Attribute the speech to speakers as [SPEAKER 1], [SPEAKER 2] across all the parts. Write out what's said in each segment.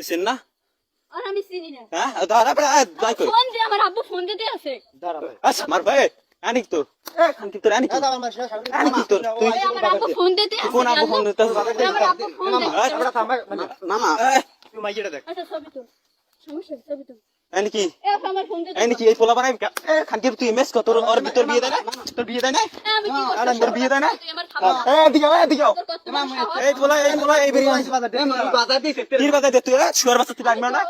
[SPEAKER 1] চিন না
[SPEAKER 2] আর আমি চিনি না
[SPEAKER 1] হ্যাঁ দাঁড়া যাই কই
[SPEAKER 2] ফোন দে আমার আব্বু ফোন দিতে আছে
[SPEAKER 1] আচ্ছা মার ভাই আনি তো খানকি তোর আনি আনি তোর তুই
[SPEAKER 2] আমার আব্বু ফোন দিতে আছে
[SPEAKER 1] কোন আবু ফোন দিতে
[SPEAKER 2] আমার আব্বু ফোন দিতে
[SPEAKER 3] মামা
[SPEAKER 1] তুই মাইয়েটা দেখ
[SPEAKER 2] আচ্ছা ছবি তো সমস্যা ছবি তো
[SPEAKER 1] আনি কি
[SPEAKER 2] এ আমার ফোন দিতে
[SPEAKER 1] আনি কি এই পোলা বানাই খানকি তুই মেস কত তোর তোর বিয়ে দেয় না তোর বিয়ে দেয় না
[SPEAKER 2] আমি কি
[SPEAKER 1] আরে তোর বিয়ে দেয় না
[SPEAKER 2] তুই আমার খাবার
[SPEAKER 1] দিকে এই পোলা এই বেরি
[SPEAKER 3] বাজার দিছে
[SPEAKER 1] কি বাজাই দে তুই শুয়ার বাচ্চা তুই লাগবে না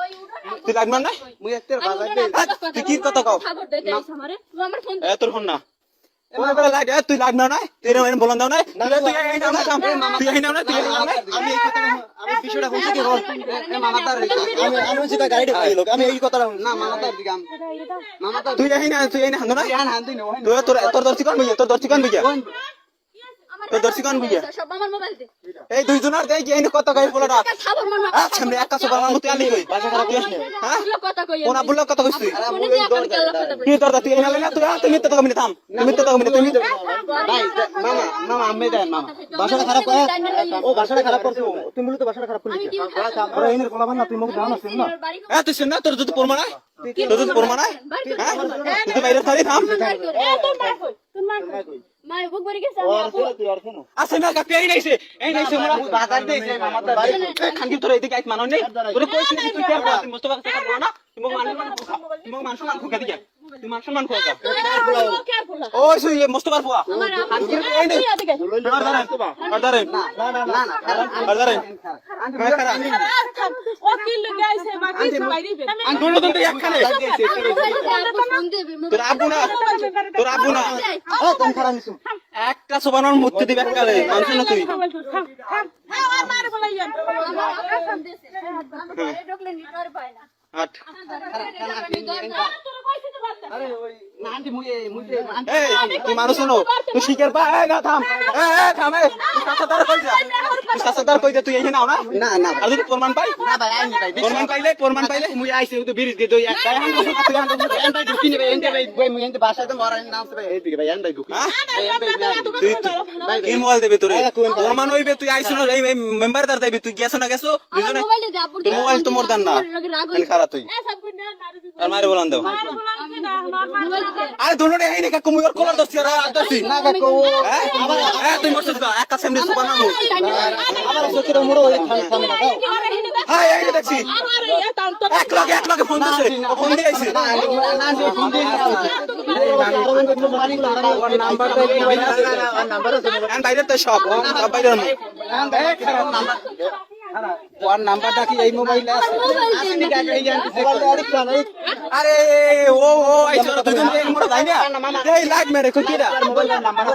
[SPEAKER 1] তুই লাগবে না
[SPEAKER 3] মুই একটা বাজার দিই
[SPEAKER 1] তুই কি কথা কও
[SPEAKER 2] খাবার দিতে আছে আমারে তুই আমার ফোন
[SPEAKER 1] এ তোর ফোন না ওরে বলে লাগ তুই লাগবে না তুই এরকম বলন দাও না তুই এই নাও না তুই এই নাও না তুই এই নাও না
[SPEAKER 3] আমি এই কথা আমি বিষয়টা বলছি কি বল মামা তার আমি সেটা গাইড করি লোক আমি এই কথাটা না মামা তার দিকে মামা তার
[SPEAKER 1] তুই এই না হান্দো না
[SPEAKER 3] হান দিন
[SPEAKER 1] তুই তোর দর্শি কোন বুঝে তোর দর্শি কোন বুঝে তোর দর্শি কোন বুঝে
[SPEAKER 2] সব আমার মোবাইল দে
[SPEAKER 1] এই দুই জনের দেই এই কথা কই বলরা
[SPEAKER 2] খাবার মার
[SPEAKER 1] আচ্ছা আমরা এক কাছে বাবা মত আলি কই বাসা খারাপ হ্যাঁ
[SPEAKER 2] তুই কথা কই
[SPEAKER 1] কোন বললো কথা কইছিস
[SPEAKER 2] ফোনে দিয়ে এখন কেলা কথা বল
[SPEAKER 1] কি তোর তুই এই না না তুই মিথ্যা তো কমিনি থাম তুই মিথ্যা তো কমিনি তুই
[SPEAKER 3] ভাই মামা মামা আমি দেন মামা বাসাটা খারাপ করে ও বাসাটা খারাপ করছো তুমি বলতো বাসাটা খারাপ করলি আরে এনের কোলাবান না তুই মুখ দাও না শুন না
[SPEAKER 1] এ তুই শুন না তোর যদি প্রমাণ হয় তোর যদি প্রমাণ হয় হ্যাঁ তুই বাইরে থাকি থাম
[SPEAKER 2] এ তোর মা কই তোর মা কই মা বুক ভরে গেছে আমি আপু
[SPEAKER 3] তুই আর শুনো
[SPEAKER 1] আসে না কাপি এই নাইছে মোরা
[SPEAKER 3] বাজার দিছে মামা তার
[SPEAKER 1] খানকি তোর এদিকে আইত মানো নেই তোর কইছিস তুই কি করছিস তুই মুস্তফা কাছে করব না তুই মোক মান সম্মান খুকা দিয়া তুই মান সম্মান খুকা
[SPEAKER 2] কে ফুলা
[SPEAKER 1] ওই সুই মুস্তফার ফুয়া
[SPEAKER 2] আমার
[SPEAKER 1] খানকি এই নেই অর্ডারেন অর্ডারেন
[SPEAKER 4] ওকিল গাইছে বাকি সবাই দিবে
[SPEAKER 1] আন দুনো তো একখানে তোর আব্বু না
[SPEAKER 3] ও কোন খারাপ নিছু
[SPEAKER 1] একটা সোবানোর মূর্তি দিবে এককালে মানুষ না তুই
[SPEAKER 4] আর মার বলাইয়া
[SPEAKER 1] হাট
[SPEAKER 3] আরে ওই না আন্টি মুই
[SPEAKER 1] এই তুই মানুষ না তুই শিকার পা না থাম থাম তুই সাসাদার কই দে তুই এই নাও না
[SPEAKER 3] না না
[SPEAKER 1] আর যদি প্রমাণ পাই
[SPEAKER 3] না ভাই আইনি ভাই
[SPEAKER 1] প্রমাণ পাইলে
[SPEAKER 3] মুই আইছি তো বিরিজ দে দই এক ভাই হান তুই হান তুই এন্ড ভাই ঢুকি নেবে এন্ড ভাই মুই এন্ড বাসায় তো মরার নাম ভাই এই দিকে ভাই এন্ড ভাই ঢুকি
[SPEAKER 1] তুই এই মোবাইল দেবে তোরে প্রমাণ হইবে তুই আইছ না এই মেম্বার দার দেবে তুই গেছ না গেছো দুজনে তোর মোবাইল তো মোর দান না খারাপ তুই আর মারে বলান দাও আরে দুজনে এই নাকি কমুর কলার দছি আর দছি
[SPEAKER 3] না কাকু
[SPEAKER 1] হ্যাঁ তুই মরছিস না এক কাছে এমনি সুবানামু
[SPEAKER 3] আমার সত্যি মোড় ওই থাম না দাও
[SPEAKER 1] হ্যাঁ এই দেখছি এক লগে ফোন দিছে ফোন দিয়ে আইছে
[SPEAKER 3] না ফোন দিয়ে নাম্বার
[SPEAKER 1] আর বাইরে তো সব বাইরে
[SPEAKER 3] ওর নাম্বারটা কি এই মোবাইলে আছে
[SPEAKER 1] আরে ও আইছো দুজন মোরা যাই না এই লাইট মেরে কই কিরা
[SPEAKER 3] মোবাইল নাম্বার